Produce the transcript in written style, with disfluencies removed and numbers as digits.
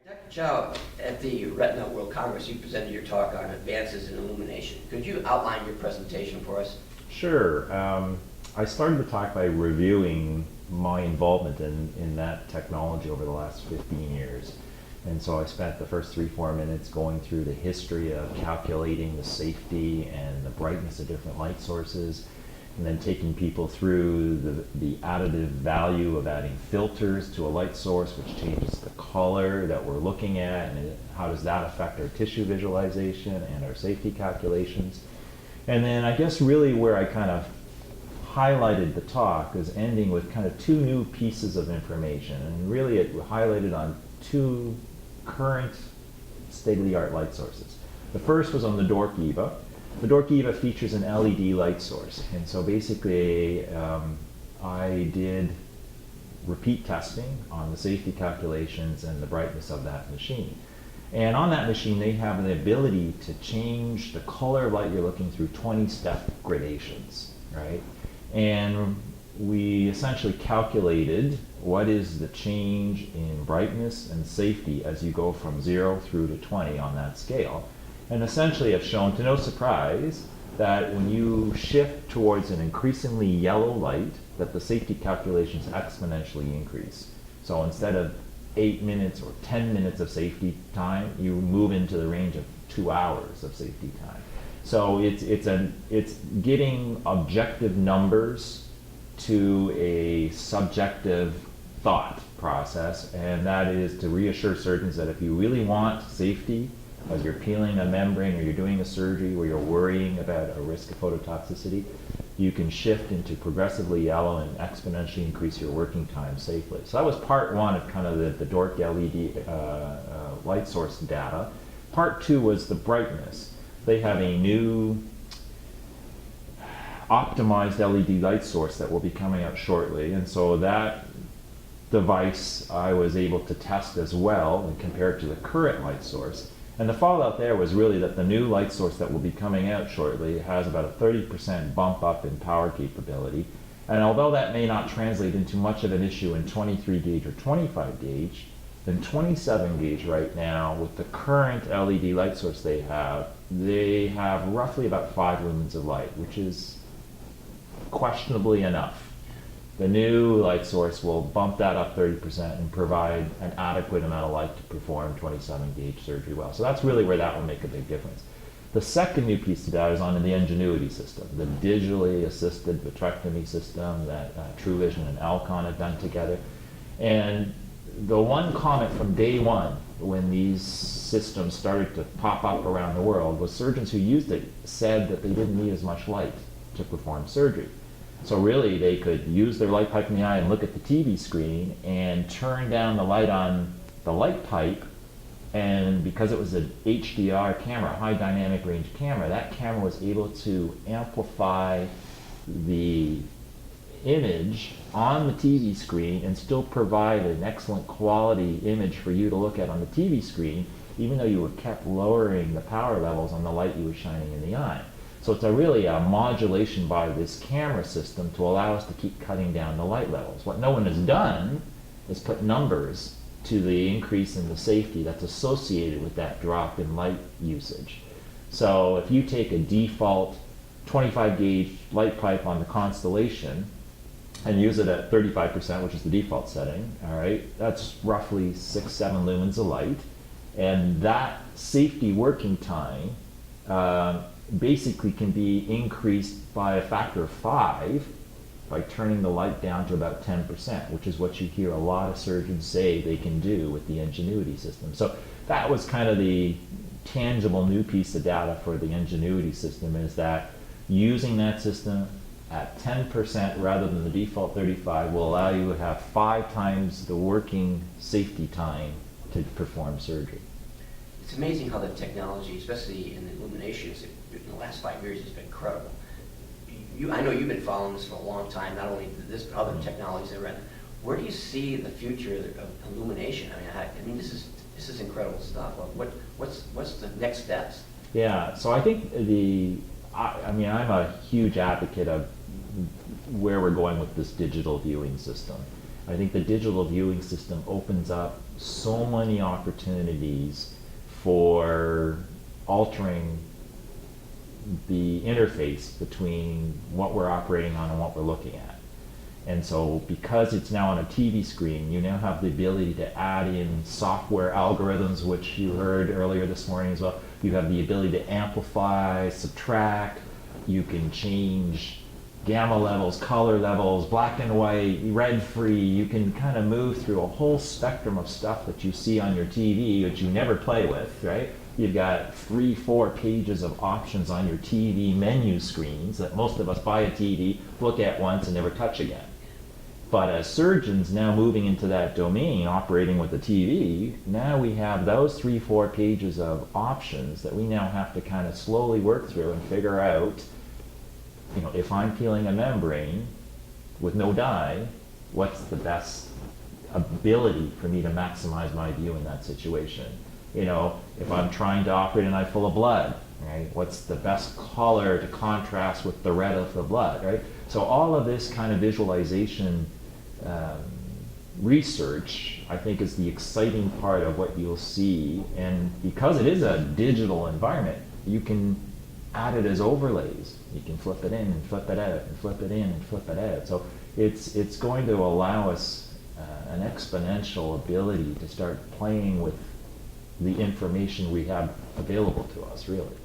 Dr. Chow, at the Retina World Congress, you presented your talk on advances in illumination. Could you outline your presentation for us? Sure. I started the talk by reviewing my involvement in that technology over the last 15 years. And so I spent the first 3-4 minutes going through the history of calculating the safety and the brightness of different light sources, and then taking people through the additive value of adding filters to a light source, which changes the color that we're looking at, and how does that affect our tissue visualization and our safety calculations. And then I guess really where I kind of highlighted the talk is ending with kind of 2 new pieces of information, and really it highlighted on 2 current state-of-the-art light sources. The first was on the Dork EVA. The Dork EVA features an LED light source, and so basically I did repeat testing on the safety calculations and the brightness of that machine. And on that machine they have the ability to change the color of light you're looking through 20-step gradations, right? And we essentially calculated what is the change in brightness and safety as you go from 0 through to 20 on that scale. And essentially have shown, to no surprise, that when you shift towards an increasingly yellow light, that the safety calculations exponentially increase. So instead of 8 minutes or 10 minutes of safety time, you move into the range of 2 hours of safety time. So it's getting objective numbers to a subjective thought process, and that is to reassure surgeons that if you really want safety as you're peeling a membrane or you're doing a surgery where you're worrying about a risk of phototoxicity, you can shift into progressively yellow and exponentially increase your working time safely. So that was part 1 of kind of the Dork LED light source data. Part 2 was the brightness. They have a new optimized LED light source that will be coming out shortly, and so that device I was able to test as well and compare it to the current light source. And the fallout there was really that the new light source that will be coming out shortly has about a 30% bump up in power capability. And although that may not translate into much of an issue in 23 gauge or 25 gauge, then 27 gauge right now, with the current LED light source they have roughly about 5 lumens of light, which is questionably enough. The new light source will bump that up 30% and provide an adequate amount of light to perform 27 gauge surgery well. So that's really where that will make a big difference. The second new piece of data is on the Ingenuity system, the digitally assisted vitrectomy system that TrueVision and Alcon have done together. And the one comment from day 1 when these systems started to pop up around the world was surgeons who used it said that they didn't need as much light to perform surgery. So really they could use their light pipe in the eye and look at the TV screen and turn down the light on the light pipe, and because it was an HDR camera, high dynamic range camera, that camera was able to amplify the image on the TV screen and still provide an excellent quality image for you to look at on the TV screen, even though you were kept lowering the power levels on the light you were shining in the eye. So it's really a modulation by this camera system to allow us to keep cutting down the light levels. What no one has done is put numbers to the increase in the safety that's associated with that drop in light usage. So if you take a default 25 gauge light pipe on the Constellation and use it at 35%, which is the default setting, all right, that's roughly 6-7 lumens of light, and that safety working time basically can be increased by a factor of 5 by turning the light down to about 10%, which is what you hear a lot of surgeons say they can do with the Ingenuity system. So that was kind of the tangible new piece of data for the Ingenuity system, is that using that system at 10% rather than the default 35 will allow you to have 5 times the working safety time to perform surgery. It's amazing how the technology, especially in illumination, in the last 5 years, has been incredible. I know you've been following this for a long time, not only this, but other technologies that are in. Where do you see the future of illumination? I mean, this is incredible stuff. What's the next steps? Yeah, so I think I'm a huge advocate of where we're going with this digital viewing system. I think the digital viewing system opens up so many opportunities for altering the interface between what we're operating on and what we're looking at. And so because it's now on a TV screen, you now have the ability to add in software algorithms, which you heard earlier this morning as well. You have the ability to amplify, subtract, you can change gamma levels, color levels, black and white, red free. You can kind of move through a whole spectrum of stuff that you see on your TV, which you never play with, right? You've got 3-4 pages of options on your TV menu screens that most of us buy a TV, look at once, and never touch again. But as surgeons now moving into that domain, operating with the TV, now we have those 3-4 pages of options that we now have to kind of slowly work through and figure out, you know, if I'm peeling a membrane with no dye, what's the best ability for me to maximize my view in that situation? You know, if I'm trying to operate an eye full of blood, right, what's the best color to contrast with the red of the blood, right? So all of this kind of visualization research, I think, is the exciting part of what you'll see. And because it is a digital environment, you can add it as overlays. You can flip it in and flip it out and flip it in and flip it out. So it's going to allow us an exponential ability to start playing with the information we have available to us, really.